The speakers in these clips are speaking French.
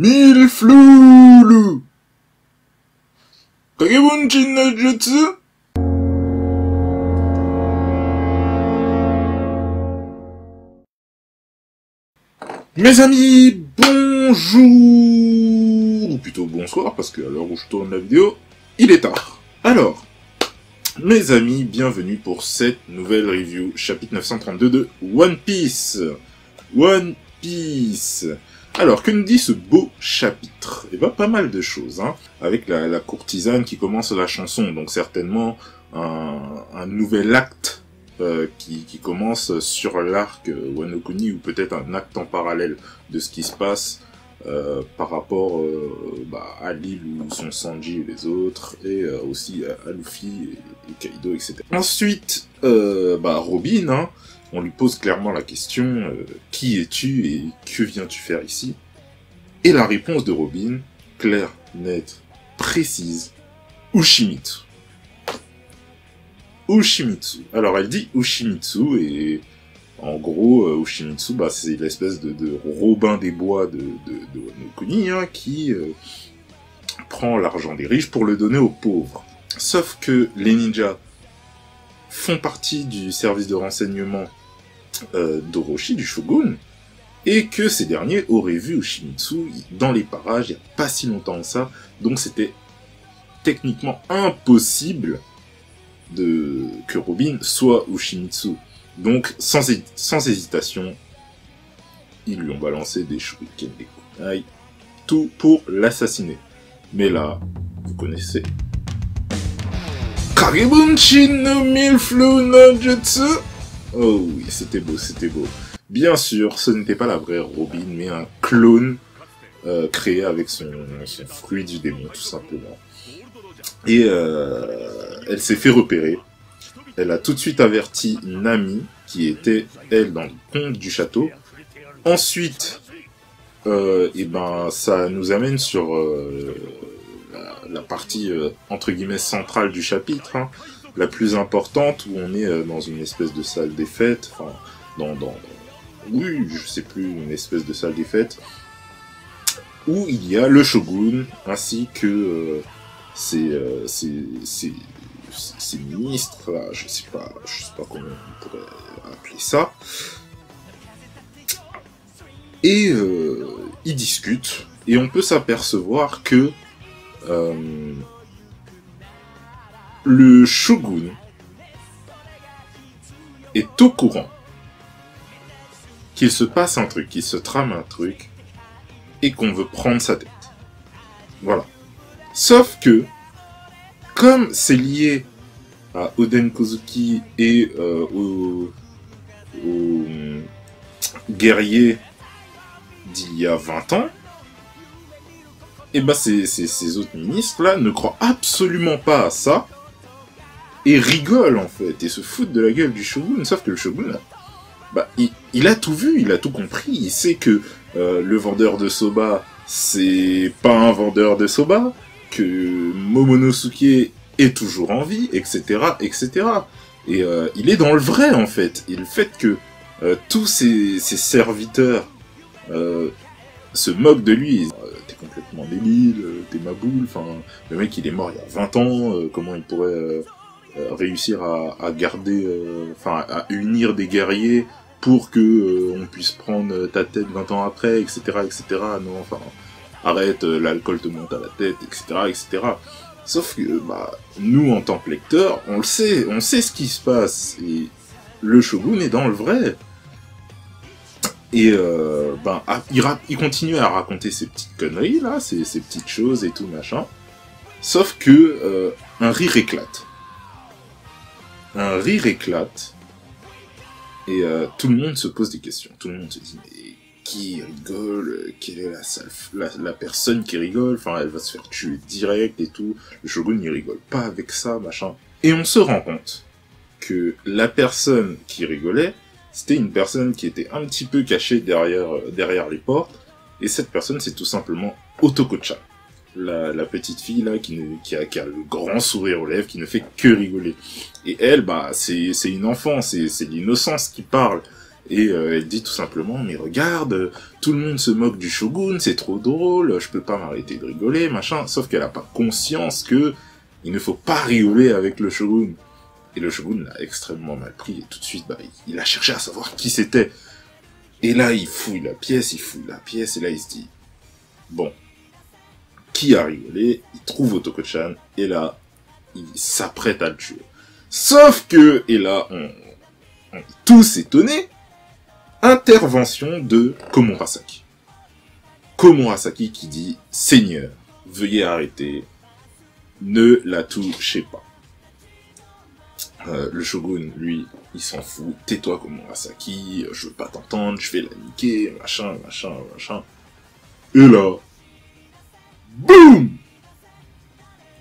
Mille floulou Kagebunshin no Jutsu. Mes amis, bonjour, ou plutôt bonsoir, parce que à l'heure où je tourne la vidéo, il est tard. Alors, mes amis, bienvenue pour cette nouvelle review, chapitre 932 de One Piece. One Piece. Alors, que nous dit ce beau chapitre? Eh ben, pas mal de choses, hein, avec la courtisane qui commence la chanson, donc certainement un nouvel acte qui commence sur l'arc Wano Kuni, ou peut-être un acte en parallèle de ce qui se passe par rapport à l'île où sont Sanji et les autres, et aussi à Luffy et Kaido, etc. Ensuite, Robin, hein, on lui pose clairement la question qui es-tu et que viens-tu faire ici? Et la réponse de Robin, claire, nette, précise, Ushimitsu. Ushimitsu. Alors elle dit Ushimitsu et en gros Ushimitsu c'est l'espèce de Robin des Bois de Wano Kuni, hein, qui prend l'argent des riches pour le donner aux pauvres. Sauf que les ninjas font partie du service de renseignement d'Orochi, du Shogun, et que ces derniers auraient vu Ushimitsu dans les parages il n'y a pas si longtemps que ça, donc c'était techniquement impossible que Robin soit Ushimitsu. Donc, sans hésitation, ils lui ont balancé des shurikens, des kunai, tout pour l'assassiner. Mais là, vous connaissez. Kagebunshin no Milflu no Jutsu. Oh oui, c'était beau, c'était beau. Bien sûr, ce n'était pas la vraie Robin, mais un clone créé avec son fruit du démon, tout simplement. Et elle s'est fait repérer. Elle a tout de suite averti Nami, qui était, elle, dans le comte du château. Ensuite, ça nous amène sur la partie, entre guillemets, centrale du chapitre, hein, la plus importante, où on est dans une espèce de salle des fêtes, enfin, oui, je sais plus, une espèce de salle des fêtes, où il y a le shogun, ainsi que ces ministres là, je sais pas comment on pourrait appeler ça, et ils discutent, et on peut s'apercevoir que le shogun est au courant qu'il se passe un truc, qu'il se trame un truc, et qu'on veut prendre sa tête. Voilà. Sauf que, comme c'est lié à Oden Kozuki et aux guerriers d'il y a 20 ans, et ces autres ministres-là ne croient absolument pas à ça, et rigolent en fait, et se foutent de la gueule du shogun, sauf que le shogun, il a tout vu, il a tout compris, il sait que le vendeur de soba, c'est pas un vendeur de soba, que Momonosuke est toujours en vie, etc., etc. Et il est dans le vrai, en fait. Et le fait que tous ces serviteurs se moquent de lui, t'es complètement débile, t'es ma boule, enfin, le mec il est mort il y a 20 ans, comment il pourrait réussir à garder, à unir des guerriers pour que on puisse prendre ta tête 20 ans après, etc., etc., non, enfin... Arrête, l'alcool te monte à la tête, etc., etc. Sauf que, nous, en tant que lecteurs, on sait ce qui se passe, et le shogun est dans le vrai. Et, il continue à raconter ces petites conneries, là, ces petites choses et tout, machin. Sauf que, un rire éclate. Un rire éclate, et tout le monde se pose des questions. Tout le monde se dit, mais qui rigole, quelle est la personne qui rigole, enfin elle va se faire tuer direct et tout, le shogun il rigole pas avec ça, machin. Et on se rend compte que la personne qui rigolait, c'était une personne qui était un petit peu cachée derrière les portes, et cette personne c'est tout simplement Otoko-chan, la petite fille là qui a le grand sourire aux lèvres, qui ne fait que rigoler. Et elle, c'est une enfant, c'est l'innocence qui parle. Et elle dit tout simplement, mais regarde, tout le monde se moque du shogun, c'est trop drôle, je peux pas m'arrêter de rigoler, machin. Sauf qu'elle a pas conscience que il ne faut pas rigoler avec le shogun. Et le shogun l'a extrêmement mal pris, et tout de suite, il a cherché à savoir qui c'était. Et là, il fouille la pièce, et là, il se dit, bon, qui a rigolé? Il trouve Otoko-chan, et là, il s'apprête à le tuer. Sauf que, et là, on est tous étonnés, intervention de Komurasaki. Komurasaki qui dit « Seigneur, veuillez arrêter, ne la touchez pas. » Le shogun, lui, il s'en fout. « Tais-toi, Komurasaki, je veux pas t'entendre, je vais la niquer, machin. » Et là, boum,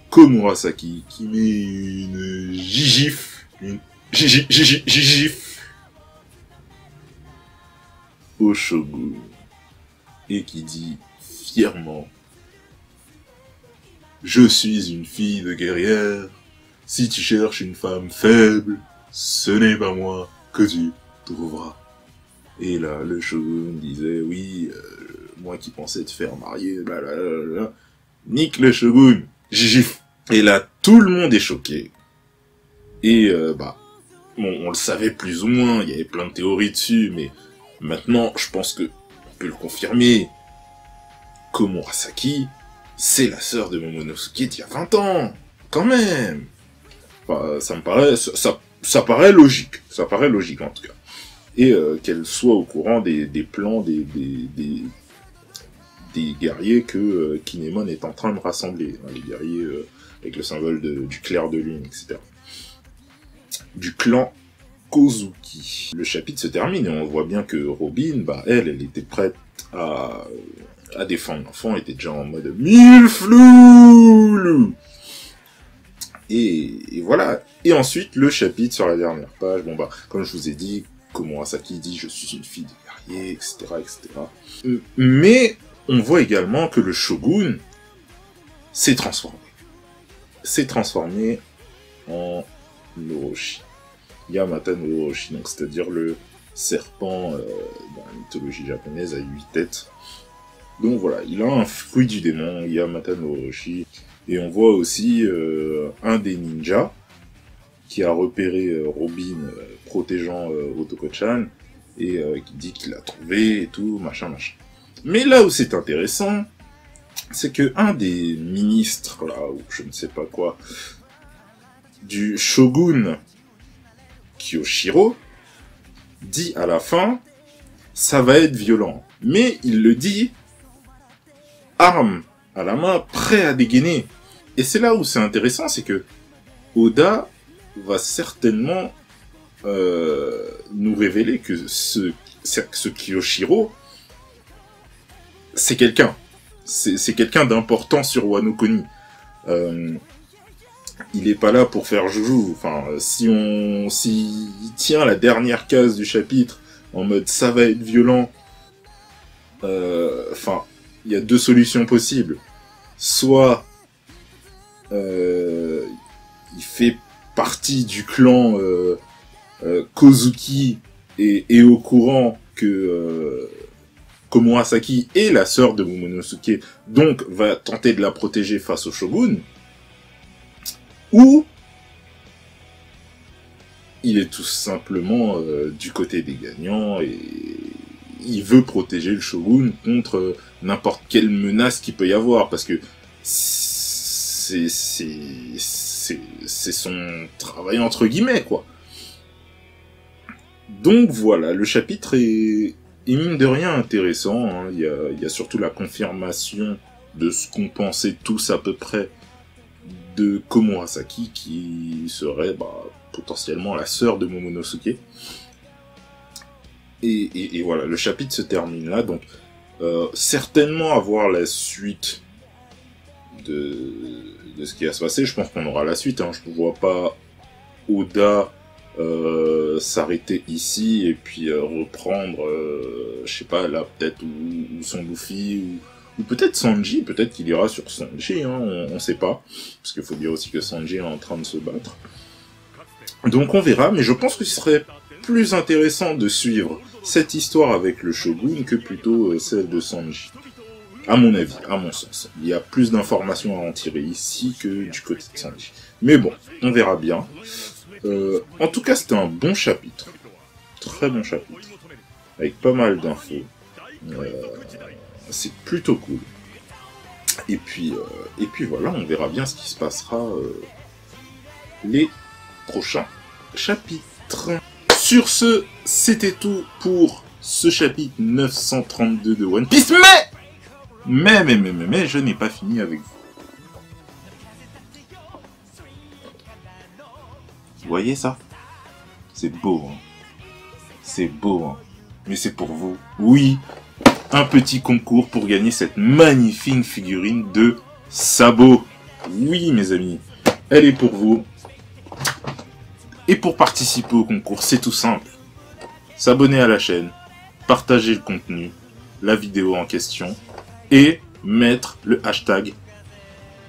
Komurasaki qui met une gigif au shogun et qui dit fièrement « Je suis une fille de guerrière, si tu cherches une femme faible, ce n'est pas moi que tu trouveras. » Et là, le shogun disait « Oui, moi qui pensais te faire marier, blablabla. » Nique le shogun, gigif. Et là, tout le monde est choqué. Et bon, on le savait plus ou moins, il y avait plein de théories dessus, mais maintenant, je pense que on peut le confirmer. Komurasaki, c'est la sœur de Momonosuke d'il y a 20 ans, quand même. Enfin, ça me paraît, ça paraît logique, en tout cas. Et qu'elle soit au courant des plans des guerriers que Kinemon est en train de rassembler, hein, les guerriers avec le symbole du clair de lune, etc. Du clan Kozuki. Le chapitre se termine et on voit bien que Robin, elle était prête à défendre l'enfant, était déjà en mode mille flou. Et voilà. Et ensuite, le chapitre sur la dernière page, comme je vous ai dit, Komurasaki dit « Je suis une fille de guerrier, etc. etc. » Mais on voit également que le shogun s'est transformé. S'est transformé en Orochi. Yamata no Orochi, donc c'est-à-dire le serpent dans la mythologie japonaise à 8 têtes. Donc voilà, il a un fruit du démon, Yamata no Orochi. Et on voit aussi un des ninjas qui a repéré Robin protégeant Otoko-chan et qui dit qu'il l'a trouvé et tout, machin. Mais là où c'est intéressant, c'est que un des ministres, là, ou je ne sais pas quoi, du shogun Kiyoshiro, dit à la fin, ça va être violent. Mais il le dit, arme à la main, prêt à dégainer. Et c'est là où c'est intéressant, c'est que Oda va certainement nous révéler que ce Kiyoshiro, c'est quelqu'un. C'est quelqu'un d'important sur Wano Kuni. Il est pas là pour faire joujou. Enfin, s'il tient la dernière case du chapitre en mode ça va être violent, il y a deux solutions possibles. Soit il fait partie du clan Kozuki et est au courant que Komurasaki est la sœur de Momonosuke, donc va tenter de la protéger face au shogun, ou il est tout simplement du côté des gagnants et il veut protéger le shogun contre n'importe quelle menace qu'il peut y avoir, parce que c'est son travail entre guillemets, quoi. Donc voilà, le chapitre est mine de rien intéressant, hein. Il y a surtout la confirmation de ce qu'on pensait tous à peu près de Komurasaki, qui serait potentiellement la sœur de Momonosuke. Et voilà, le chapitre se termine là, donc certainement avoir la suite de ce qui va se passer. Je pense qu'on aura la suite, hein. Je ne vois pas Oda s'arrêter ici et puis reprendre, je sais pas, là peut-être ou son Luffy ou peut-être Sanji, peut-être qu'il ira sur Sanji, hein, on sait pas, parce qu'il faut dire aussi que Sanji est en train de se battre. Donc on verra, mais je pense que ce serait plus intéressant de suivre cette histoire avec le Shogun que plutôt celle de Sanji. À mon avis, à mon sens. Il y a plus d'informations à en tirer ici que du côté de Sanji. Mais bon, on verra bien. En tout cas, c'était un bon chapitre. Très bon chapitre. Avec pas mal d'infos. C'est plutôt cool. Et puis voilà, on verra bien ce qui se passera les prochains chapitres. Sur ce, c'était tout pour ce chapitre 932 de One Piece. Mais, je n'ai pas fini avec vous. Vous voyez ça? C'est beau, hein. C'est beau, hein. Mais c'est pour vous. Oui, un petit concours pour gagner cette magnifique figurine de Sabo. Oui, mes amis, elle est pour vous. Et pour participer au concours, c'est tout simple. S'abonner à la chaîne, partager le contenu, la vidéo en question, et mettre le hashtag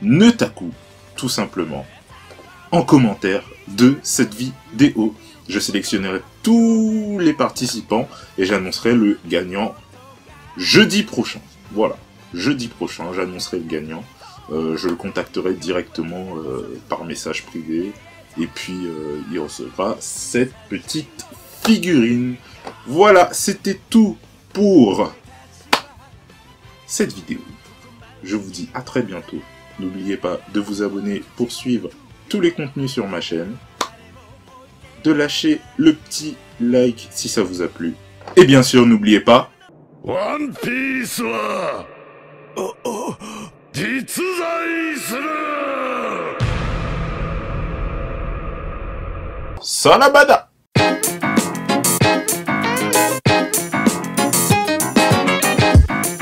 Netaku, tout simplement, en commentaire de cette vidéo. Je sélectionnerai tous les participants et j'annoncerai le gagnant jeudi prochain. Voilà, jeudi prochain, j'annoncerai le gagnant. Je le contacterai directement par message privé. Et puis, il recevra cette petite figurine. Voilà, c'était tout pour cette vidéo. Je vous dis à très bientôt. N'oubliez pas de vous abonner pour suivre tous les contenus sur ma chaîne. De lâcher le petit like si ça vous a plu. Et bien sûr, n'oubliez pas... One Piece wa... jitsuzai suru! Salabada!